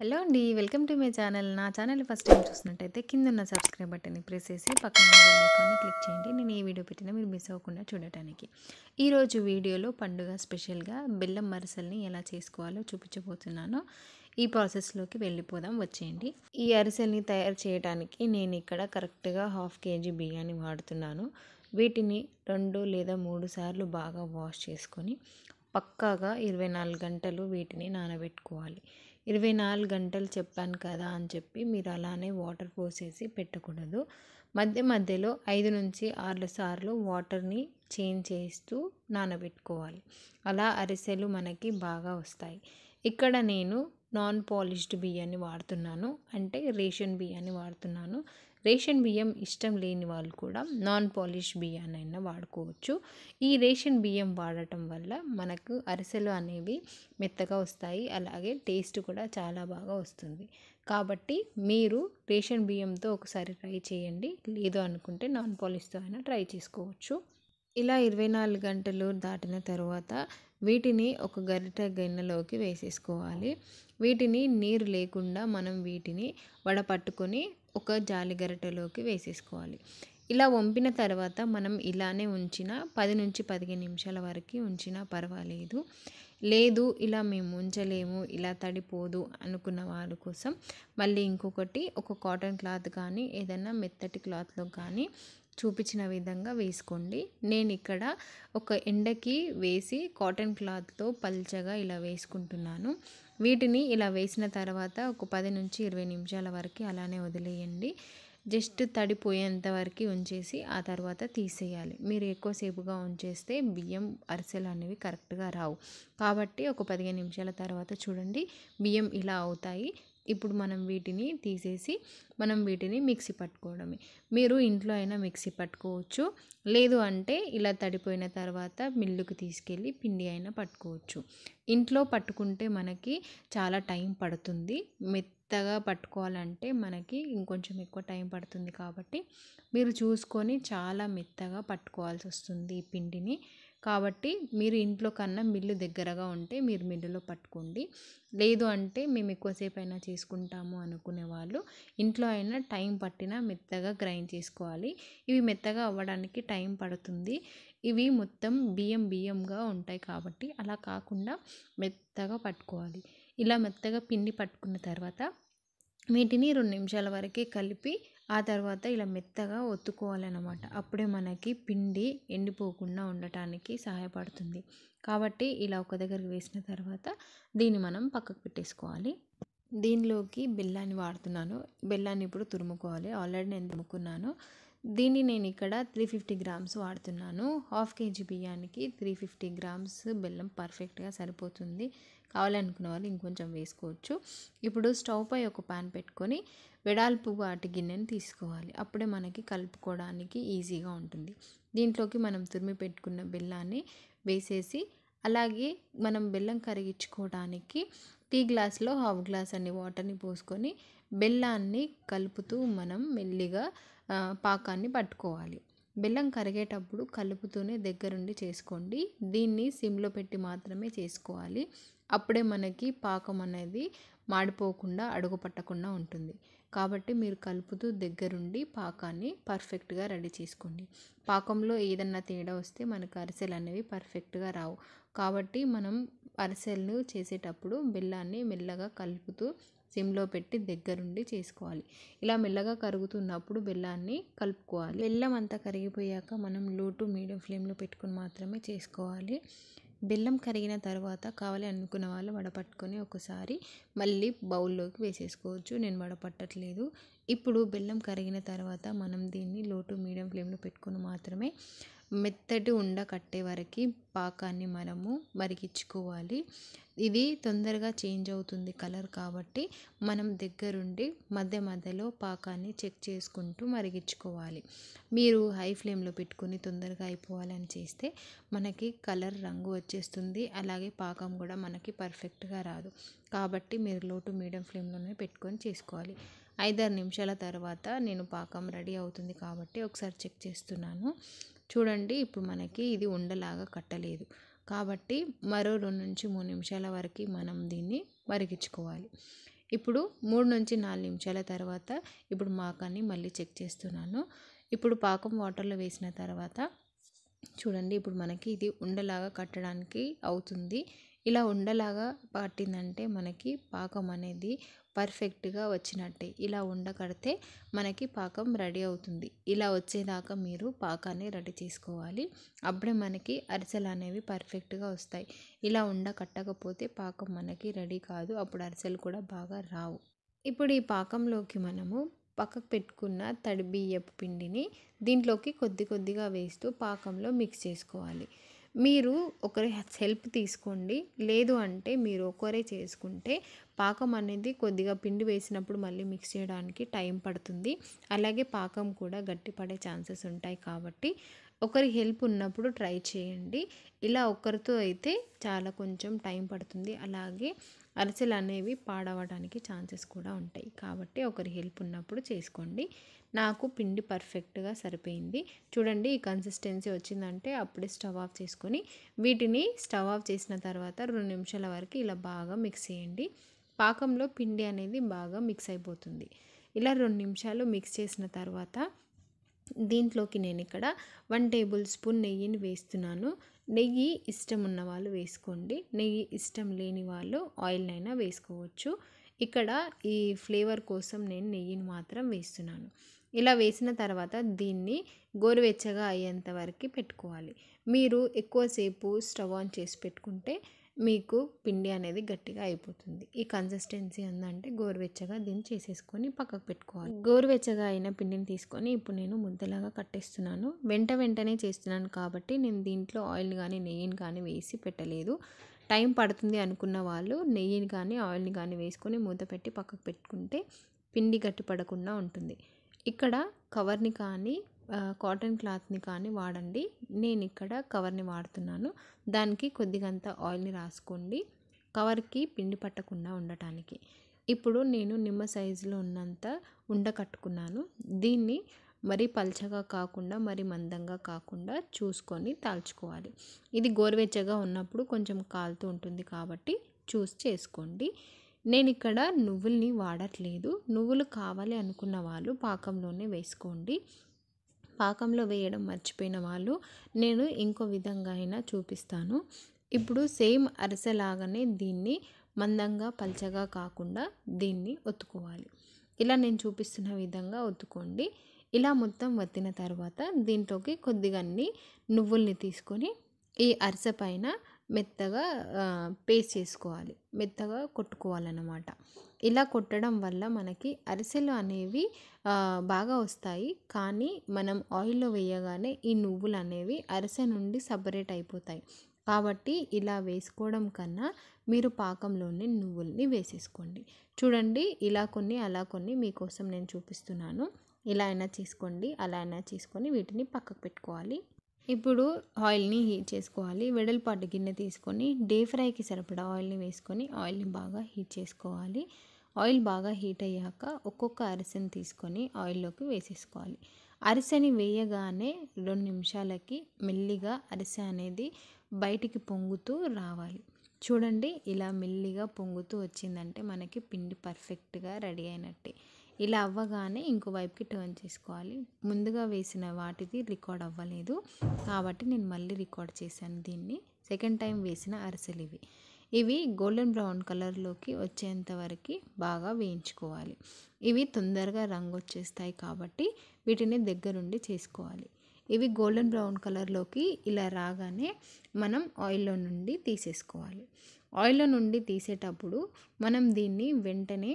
Hello అండి. Welcome to my channel. నా channel first time చూసినట్టయితే కిందున్న సబ్స్క్రైబ్ బటన్ని ప్రెస్ చేసి పక్కన ఉన్న బెల్ ఐకాన్ని క్లిక్ చేయండి. నేను ఏ వీడియో పెట్టినా మీరు మిస్ అవ్వకుండా చూడటానికి. ఈరోజు వీడియోలో పండుగ స్పెషల్గా బెల్లం అరిసెల్ని ఎలా చేసుకోవాలో చూపించబోతున్నాను. ఈ ప్రాసెస్లోకి వెళ్ళిపోదాం, వచ్చేయండి. ఈ అరిసెల్ని తయారు చేయడానికి నేను ఇక్కడ కరెక్ట్గా 1/2 kg బియ్యాన్ని వాడుతున్నాను. వీటిని 2 లేదా 3 సార్లు బాగా వాష్ చేసుకొని పక్కాగా 24 గంటలు వీటిని నానబెట్టుకోవాలి. 24 గంటలు చెప్పాను కదా అని చెప్పి మీరు అలానే వాటర్ పోసేసి పెట్టకూడదు. మధ్య మధ్యలో 5 నుంచి 6 సార్లు వాటర్ని చేంజ్ చేస్తూ నానబెట్టుకోవాలి. అలా అరిసెలు మనకి బాగా వస్తాయి. ఇక్కడ నేను నాన్ పాలిష్డ్ బియ్యాన్ని వాడుతున్నాను, అంటే రేషన్ బియ్యాన్ని వాడుతున్నాను. రేషన్ బియ్యం ఇష్టం లేని వాళ్ళు కూడా నాన్ పాలిష్ బియ్యాన్నైనా వాడుకోవచ్చు. ఈ రేషన్ బియ్యం వాడటం వల్ల మనకు అరిసెలు అనేవి మెత్తగా వస్తాయి, అలాగే టేస్ట్ కూడా చాలా బాగా వస్తుంది. కాబట్టి మీరు రేషన్ బియ్యంతో ఒకసారి ట్రై చేయండి, లేదు అనుకుంటే నాన్ పాలిష్తో అయినా ట్రై చేసుకోవచ్చు. ఇలా 24 గంటలు దాటిన తర్వాత వీటిని ఒక గరిట గిన్నెలోకి వేసేసుకోవాలి. వీటిని నీరు లేకుండా మనం వీటిని వడపట్టుకొని ఒక జాలి గరిటెలోకి వేసేసుకోవాలి. ఇలా వంపిన తర్వాత మనం ఇలానే ఉంచిన 10 నుంచి 15 నిమిషాల వరకు ఉంచినా పర్వాలేదు. లేదు ఇలా మేము ఉంచలేము, ఇలా తడిపోదు అనుకున్న వాళ్ళ కోసం మళ్ళీ ఇంకొకటి, ఒక కాటన్ క్లాత్ కానీ ఏదైనా మెత్తటి క్లాత్లో కానీ చూపించిన విధంగా వేసుకోండి. నేను ఇక్కడ ఒక ఎండకి వేసి కాటన్ క్లాత్తో పల్చగా ఇలా వేసుకుంటున్నాను. వీటిని ఇలా వేసిన తర్వాత ఒక 10 నుంచి 20 నిమిషాల వరకు అలానే వదిలేయండి. జస్ట్ తడిపోయేంత వరకు ఉంచేసి ఆ తర్వాత తీసేయాలి. మీరు ఎక్కువసేపుగా ఉంచేస్తే బియ్యం అరిసెలు అనేవి కరెక్ట్గా రావు. కాబట్టి ఒక 15 నిమిషాల తర్వాత చూడండి, బియ్యం ఇలా అవుతాయి. ఇప్పుడు మనం వీటిని తీసేసి మనం వీటిని మిక్సీ పట్టుకోవడమే. మీరు ఇంట్లో అయినా మిక్సీ పట్టుకోవచ్చు, లేదు అంటే ఇలా తడిపోయిన తర్వాత మిల్లుకి తీసుకెళ్ళి పిండి అయినా పట్టుకోవచ్చు. ఇంట్లో పట్టుకుంటే మనకి చాలా టైం పడుతుంది. మెత్తగా పట్టుకోవాలంటే మనకి ఇంకొంచెం ఎక్కువ టైం పడుతుంది. కాబట్టి మీరు చూసుకొని చాలా మెత్తగా పట్టుకోవాల్సి వస్తుంది ఈ పిండిని. కాబట్టి మీరు ఇంట్లో కన్నా మిల్లు దగ్గరగా ఉంటే మీరు మిల్లులో పట్టుకోండి. లేదు అంటే మేము ఎక్కువసేపు అయినా చేసుకుంటాము అనుకునే వాళ్ళు ఇంట్లో అయినా టైం పట్టినా మెత్తగా గ్రైండ్ చేసుకోవాలి. ఇవి మెత్తగా అవ్వడానికి టైం పడుతుంది. ఇవి మొత్తం బియ్యంగా ఉంటాయి కాబట్టి అలా కాకుండా మెత్తగా పట్టుకోవాలి. ఇలా మెత్తగా పిండి పట్టుకున్న తర్వాత వీటిని 2 నిమిషాల వరకు కలిపి ఆ తర్వాత ఇలా మెత్తగా ఒత్తుకోవాలన్నమాట. అప్పుడే మనకి పిండి ఎండిపోకుండా ఉండటానికి సహాయపడుతుంది. కాబట్టి ఇలా ఒక దగ్గరికి వేసిన తర్వాత దీన్ని మనం పక్కకు పెట్టేసుకోవాలి. దీనిలోకి బెల్లాన్ని వాడుతున్నాను. బెల్లాన్ని ఇప్పుడు తురుముకోవాలి. ఆల్రెడీ నేను తురుముకున్నాను. దీన్ని నేను ఇక్కడ 350 గ్రామ్స్ వాడుతున్నాను. 1/2 kg బియ్యానికి 350 గ్రామ్స్ బెల్లం పర్ఫెక్ట్గా సరిపోతుంది. కావాలనుకున్న వాళ్ళు ఇంకొంచెం వేసుకోవచ్చు. ఇప్పుడు స్టవ్ పై ఒక పాన్ పెట్టుకొని వెడల్పు వాటి గిన్నెని తీసుకోవాలి. అప్పుడే మనకి కలుపుకోవడానికి ఈజీగా ఉంటుంది. దీంట్లోకి మనం తురిమి పెట్టుకున్న బెల్లాన్ని వేసేసి, అలాగే మనం బెల్లం కరిగించుకోవడానికి టీ గ్లాస్లో 1/2 గ్లాస్ అన్ని వాటర్ని పోసుకొని బెల్లాన్ని కలుపుతూ మనం మెల్లిగా పాకాన్ని పట్టుకోవాలి. బెల్లం కరిగేటప్పుడు కలుపుతూనే దగ్గరుండి చేసుకోండి. దీన్ని సిమ్లో పెట్టి మాత్రమే చేసుకోవాలి. అప్పుడే మనకి పాకం అనేది మాడిపోకుండా అడుగు పట్టకుండా ఉంటుంది. కాబట్టి మీరు కలుపుతూ దగ్గరుండి పాకాన్ని పర్ఫెక్ట్గా రెడీ చేసుకోండి. పాకంలో ఏదన్నా తేడా వస్తే మనకు అరిసెలు అనేవి పర్ఫెక్ట్గా రావు. కాబట్టి మనం అరిసెలు చేసేటప్పుడు బెల్లాన్ని మెల్లగా కలుపుతూ సిమ్లో పెట్టి దగ్గరుండి చేసుకోవాలి. ఇలా మెల్లగా కరుగుతున్నప్పుడు బెల్లాన్ని కలుపుకోవాలి. బెల్లం అంతా కరిగిపోయాక మనం లో టు మీడియం ఫ్లేమ్లో పెట్టుకుని మాత్రమే చేసుకోవాలి. బెల్లం కరిగిన తర్వాత కావాలి అనుకున్న వాళ్ళు వడపట్టుకొని ఒకసారి మళ్ళీ బౌల్లోకి వేసేసుకోవచ్చు. నేను వడపట్టట్లేదు. ఇప్పుడు బెల్లం కరిగిన తర్వాత మనం దీన్ని లో టు మీడియం ఫ్లేమ్లో పెట్టుకొని మాత్రమే మెత్తటి ఉండ కట్టే వరకు పాకాన్ని మనము మరిగించుకోవాలి. ఇది తొందరగా చేంజ్ అవుతుంది కలర్, కాబట్టి మనం దగ్గరుండి మధ్య మధ్యలో పాకాన్ని చెక్ చేసుకుంటూ మరిగించుకోవాలి. మీరు హై ఫ్లేమ్లో పెట్టుకుని తొందరగా అయిపోవాలని చేస్తే మనకి కలర్ రంగు వచ్చేస్తుంది, అలాగే పాకం కూడా మనకి పర్ఫెక్ట్గా రాదు. కాబట్టి మీరు లో టు మీడియం ఫ్లేమ్లోనే పెట్టుకొని చేసుకోవాలి. 5-6 నిమిషాల తర్వాత నేను పాకం రెడీ అవుతుంది కాబట్టి ఒకసారి చెక్ చేస్తున్నాను. చూడండి, ఇప్పుడు మనకి ఇది ఉండలాగా కట్టలేదు. కాబట్టి మరో 2 నుంచి 3 నిమిషాల వరకు మనం దీన్ని మరిగించుకోవాలి. ఇప్పుడు 3 నుంచి 4 నిమిషాల తర్వాత ఇప్పుడు పాకాన్ని మళ్ళీ చెక్ చేస్తున్నాను. ఇప్పుడు పాకం వాటర్లో వేసిన తర్వాత చూడండి, ఇప్పుడు మనకి ఇది ఉండలాగా కట్టడానికి అవుతుంది. ఇలా ఉండలాగా పట్టిందంటే మనకి పాకం అనేది పర్ఫెక్ట్గా వచ్చినట్టే. ఇలా ఉండ కడితే మనకి పాకం రెడీ అవుతుంది. ఇలా వచ్చేదాకా మీరు పాకాన్ని రెడీ చేసుకోవాలి. అప్పుడే మనకి అరిసెలు అనేవి పర్ఫెక్ట్గా వస్తాయి. ఇలా ఉండ కట్టకపోతే పాకం మనకి రెడీ కాదు. అప్పుడు అరిసెలు కూడా బాగా రావు. ఇప్పుడు ఈ పాకంలోకి మనము పక్కకు పెట్టుకున్న తడి బియ్యపు పిండిని దీంట్లోకి కొద్దిగా వేస్తూ పాకంలో మిక్స్ చేసుకోవాలి. మీరు ఒకరి హెల్ప్ తీసుకోండి, లేదు అంటే మీరు ఒకరే చేసుకుంటే పాకం అనేది కొద్దిగా పిండి వేసినప్పుడు మళ్ళీ మిక్స్ చేయడానికి టైం పడుతుంది. అలాగే పాకం కూడా గట్టిపడే ఛాన్సెస్ ఉంటాయి. కాబట్టి ఒకరి హెల్ప్ ఉన్నప్పుడు ట్రై చేయండి. ఇలా ఒకరితో అయితే చాలా కొంచెం టైం పడుతుంది. అలాగే అరిసెలు అనేవి పాడవడానికి ఛాన్సెస్ కూడా ఉంటాయి. కాబట్టి ఒకరి హెల్ప్ ఉన్నప్పుడు చేసుకోండి. నాకు పిండి పర్ఫెక్ట్గా సరిపోయింది. చూడండి, ఈ కన్సిస్టెన్సీ వచ్చిందంటే అప్పుడే స్టవ్ ఆఫ్ చేసుకొని వీటిని స్టవ్ ఆఫ్ చేసిన తర్వాత 2 నిమిషాల వరకు ఇలా బాగా మిక్స్ చేయండి. పాకంలో పిండి అనేది బాగా మిక్స్ అయిపోతుంది. ఇలా 2 నిమిషాలు మిక్స్ చేసిన తర్వాత దీంట్లోకి నేను ఇక్కడ 1 టేబుల్ స్పూన్ నెయ్యిని వేస్తున్నాను. నెయ్యి ఇష్టం ఉన్న వాళ్ళు వేసుకోండి, నెయ్యి ఇష్టం లేని వాళ్ళు ఆయిల్నైనా వేసుకోవచ్చు. ఇక్కడ ఈ ఫ్లేవర్ కోసం నేను నెయ్యిని మాత్రం వేస్తున్నాను. ఇలా వేసిన తర్వాత దీన్ని గోరువెచ్చగా అయ్యేంత వరకు పెట్టుకోవాలి. మీరు ఎక్కువసేపు స్టవ్ ఆన్ చేసి పెట్టుకుంటే మీకు పిండి అనేది గట్టిగా అయిపోతుంది. ఈ కన్సిస్టెన్సీ ఉందంటే గోరువెచ్చగా దీన్ని చేసేసుకొని పక్కకు పెట్టుకోవాలి. గోరువెచ్చగా అయిన పిండిని తీసుకొని ఇప్పుడు నేను ముద్దలాగా కట్టేస్తున్నాను. వెంటనే చేస్తున్నాను కాబట్టి నేను దీంట్లో ఆయిల్ కానీ నెయ్యిని కానీ వేసి పెట్టలేదు. టైం పడుతుంది అనుకున్న వాళ్ళు నెయ్యిని కానీ ఆయిల్ని కానీ వేసుకొని మూత పెట్టి పక్కకు పెట్టుకుంటే పిండి గట్టి పడకుండా ఉంటుంది. ఇక్కడ కవర్ని కానీ కాటన్ క్లాత్ని కానీ వాడండి. నేను ఇక్కడ కవర్ని వాడుతున్నాను. దానికి కొద్దిగంత ఆయిల్ని రాసుకోండి, కవర్కి పిండి పట్టకుండా ఉండటానికి. ఇప్పుడు నేను నిమ్మ సైజులో ఉన్నంత ఉండ కట్టుకున్నాను. దీన్ని మరీ పల్చగా కాకుండా మరీ మందంగా కాకుండా చూసుకొని తాల్చుకోవాలి. ఇది గోరువెచ్చగా ఉన్నప్పుడు కొంచెం కాలుతూ ఉంటుంది కాబట్టి చూసి చేసుకోండి. నేను ఇక్కడ నువ్వుల్ని వాడట్లేదు. నువ్వులు కావాలి అనుకున్న వాళ్ళు పాకంలోనే వేసుకోండి. పాకంలో వేయడం మర్చిపోయిన వాళ్ళు నేను ఇంకో విధంగా అయినా చూపిస్తాను. ఇప్పుడు సేమ్ అరిసెలాగానే దీన్ని మందంగా పల్చగా కాకుండా దీన్ని ఒత్తుకోవాలి. ఇలా నేను చూపిస్తున్న విధంగా ఒత్తుకోండి. ఇలా మొత్తం వత్తిన తర్వాత దీంట్లోకి కొద్దిగన్ని నువ్వుల్ని తీసుకొని ఈ అరిసె పైన మెత్తగా పేస్ట్ చేసుకోవాలి, మెత్తగా కొట్టుకోవాలన్నమాట. ఇలా కొట్టడం వల్ల మనకి అరిసెలు అనేవి బాగా వస్తాయి. కానీ మనం ఆయిల్లో వేయగానే ఈ నువ్వులు అనేవి అరిసె నుండి సపరేట్ అయిపోతాయి. కాబట్టి ఇలా వేసుకోవడం కన్నా మీరు పాకంలోనే నువ్వుల్ని వేసేసుకోండి. చూడండి, ఇలా కొన్ని అలా కొన్ని మీకోసం నేను చూపిస్తున్నాను. ఇలా అయినా చేసుకోండి, అలా అయినా చేసుకొని వీటిని పక్కకు పెట్టుకోవాలి. ఇప్పుడు ఆయిల్ని హీట్ చేసుకోవాలి. వెడల్పాటి గిన్నె తీసుకొని డీప్ ఫ్రైకి సరిపడా ఆయిల్ని వేసుకొని ఆయిల్ని బాగా హీట్ చేసుకోవాలి. ఆయిల్ బాగా హీట్ అయ్యాక ఒక్కొక్క అరిసెని తీసుకొని ఆయిల్లోకి వేసేసుకోవాలి. అరిసెని వేయగానే 2 నిమిషాలకి మెల్లిగా అరిసె అనేది బయటికి పొంగుతూ రావాలి. చూడండి, ఇలా మెల్లిగా పొంగుతూ వచ్చిందంటే మనకి పిండి పర్ఫెక్ట్గా రెడీ అయినట్టే. ఇలా అవ్వగానే ఇంకో వైపుకి టర్న్ చేసుకోవాలి. ముందుగా వేసిన వాటిది రికార్డ్ అవ్వలేదు కాబట్టి నేను మళ్ళీ రికార్డ్ చేశాను దీన్ని. సెకండ్ టైం వేసిన అరిసెలు ఇవి గోల్డెన్ బ్రౌన్ కలర్లోకి వచ్చేంత వరకు బాగా వేయించుకోవాలి. ఇవి తొందరగా రంగు వచ్చేస్తాయి కాబట్టి వీటిని దగ్గరుండి చేసుకోవాలి. ఇవి గోల్డెన్ బ్రౌన్ కలర్లోకి ఇలా రాగానే మనం ఆయిల్లో నుండి తీసేసుకోవాలి. ఆయిల్లో నుండి తీసేటప్పుడు మనం దీన్ని వెంటనే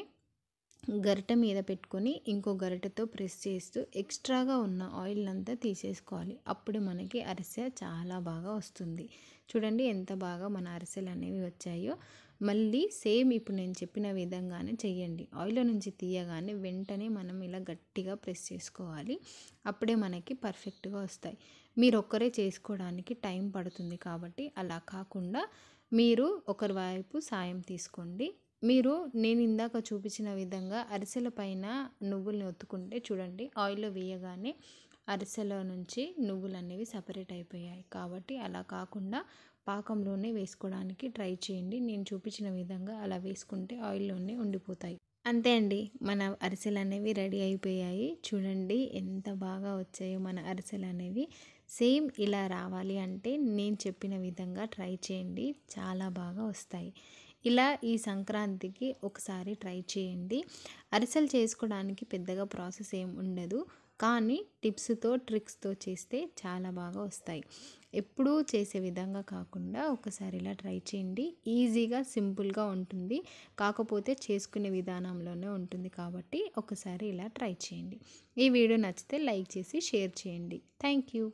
గరిటె మీద పెట్టుకొని ఇంకో గరిటెతో ప్రెస్ చేస్తూ ఎక్స్ట్రాగా ఉన్న ఆయిల్ అంతా తీసేసుకోవాలి. అప్పుడు మనకి అరిసె చాలా బాగా వస్తుంది. చూడండి ఎంత బాగా మన అరిసెలు అనేవి వచ్చాయో. మళ్ళీ సేమ్ ఇప్పుడు నేను చెప్పిన విధంగానే చెయ్యండి. ఆయిల్లో నుంచి తీయగానే వెంటనే మనం ఇలా గట్టిగా ప్రెస్ చేసుకోవాలి. అప్పుడే మనకి పర్ఫెక్ట్గా వస్తాయి. మీరు ఒక్కరే చేసుకోవడానికి టైం పడుతుంది కాబట్టి అలా కాకుండా మీరు ఒకరి వైపు సాయం తీసుకోండి. మీరు నేను ఇందాక చూపించిన విధంగా అరిసెల పైన నువ్వుల్ని ఒత్తుకుంటే చూడండి, ఆయిల్లో వేయగానే అరిసెల నుంచి నువ్వులు అనేవి సపరేట్ అయిపోయాయి. కాబట్టి అలా కాకుండా పాకంలోనే వేసుకోవడానికి ట్రై చేయండి. నేను చూపించిన విధంగా అలా వేసుకుంటే ఆయిల్లోనే ఉండిపోతాయి. అంతే అండి. మన అరిసెలనేవి రెడీ అయిపోయాయి. చూడండి ఎంత బాగా వచ్చాయో మన అరిసెలనేవి. సేమ్ ఇలా రావాలి అంటే నేను చెప్పిన విధంగా ట్రై చేయండి. చాలా బాగా వస్తాయి. ఇలా ఈ సంక్రాంతికి ఒకసారి ట్రై చేయండి. అరిసెలు చేసుకోవడానికి పెద్దగా ప్రాసెస్ ఏం ఉండదు. కానీ టిప్స్‌తో, ట్రిక్స్‌తో చేస్తే చాలా బాగా వస్తాయి. ఎప్పుడూ చేసే విధంగా కాకుండా ఒకసారి ఇలా ట్రై చేయండి. ఈజీగా, సింపుల్‌గా ఉంటుంది. కాకపోతే చేసుకునే విధానంలోనే ఉంటుంది కాబట్టి ఒకసారి ఇలా ట్రై చేయండి. ఈ వీడియో నచ్చితే లైక్ చేసి షేర్ చేయండి. Thank you.